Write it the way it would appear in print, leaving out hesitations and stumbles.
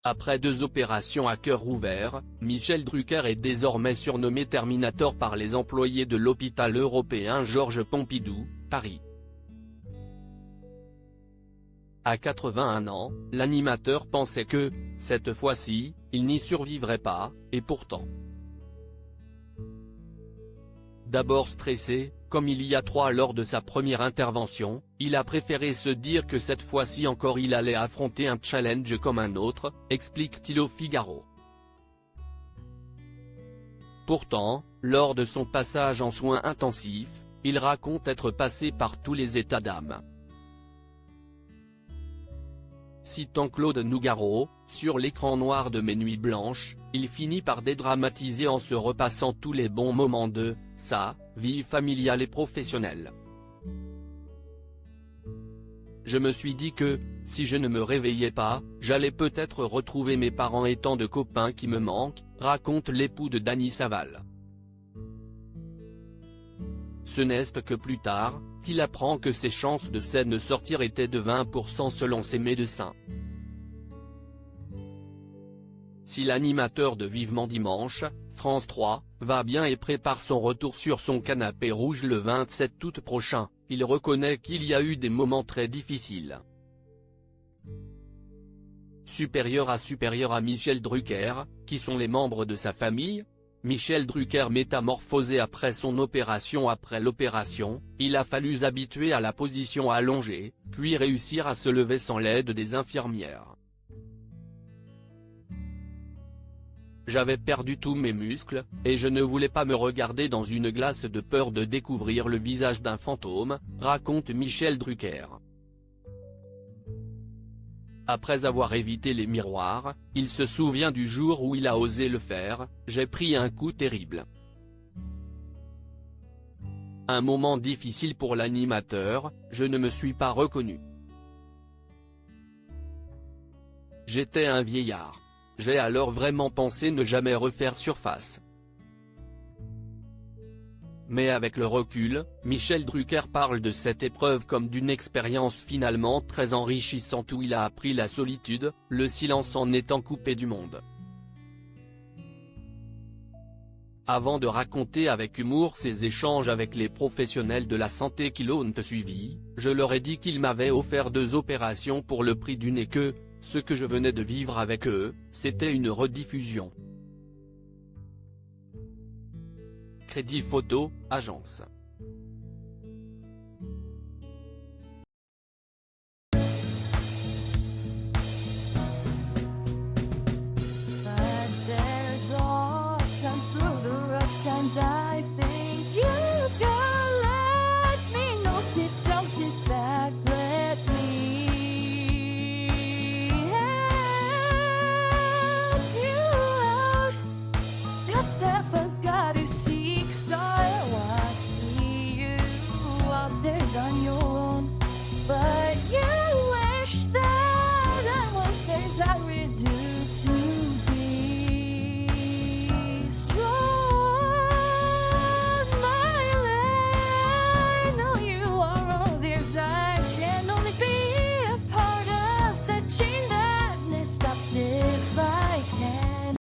Après 2 opérations à cœur ouvert, Michel Drucker est désormais surnommé Terminator par les employés de l'hôpital européen Georges Pompidou, Paris. À 81 ans, l'animateur pensait que, cette fois-ci, il n'y survivrait pas, et pourtant. D'abord stressé, comme il y a 3 lors de sa première intervention, il a préféré se dire que cette fois-ci encore il allait affronter un challenge comme un autre, explique-t-il au Figaro. Pourtant, lors de son passage en soins intensifs, il raconte être passé par tous les états d'âme. Citant Claude Nougaro, sur l'écran noir de Mes Nuits Blanches, il finit par dédramatiser en se repassant tous les bons moments de sa vie familiale et professionnelle. Je me suis dit que, si je ne me réveillais pas, j'allais peut-être retrouver mes parents et tant de copains qui me manquent, raconte l'époux de Dany Saval. Ce n'est que plus tard, qu'il apprend que ses chances de scène sortir étaient de 20% selon ses médecins. Si l'animateur de Vivement Dimanche, France 3, va bien et prépare son retour sur son canapé rouge le 27 août prochain, il reconnaît qu'il y a eu des moments très difficiles. Supérieur à Michel Drucker, qui sont les membres de sa famille ? Michel Drucker métamorphosé après son opération. Après l'opération, il a fallu s'habituer à la position allongée, puis réussir à se lever sans l'aide des infirmières. J'avais perdu tous mes muscles, et je ne voulais pas me regarder dans une glace de peur de découvrir le visage d'un fantôme, raconte Michel Drucker. Après avoir évité les miroirs, il se souvient du jour où il a osé le faire, j'ai pris un coup terrible. Un moment difficile pour l'animateur, je ne me suis pas reconnu. J'étais un vieillard. J'ai alors vraiment pensé ne jamais refaire surface. Mais avec le recul, Michel Drucker parle de cette épreuve comme d'une expérience finalement très enrichissante où il a appris la solitude, le silence en étant coupé du monde. Avant de raconter avec humour ses échanges avec les professionnels de la santé qui l'ont suivi, je leur ai dit qu'ils m'avaient offert 2 opérations pour le prix d'une et que, ce que je venais de vivre avec eux, c'était une rediffusion. Crédit Photo, agence. But there's all times through the rough times I feel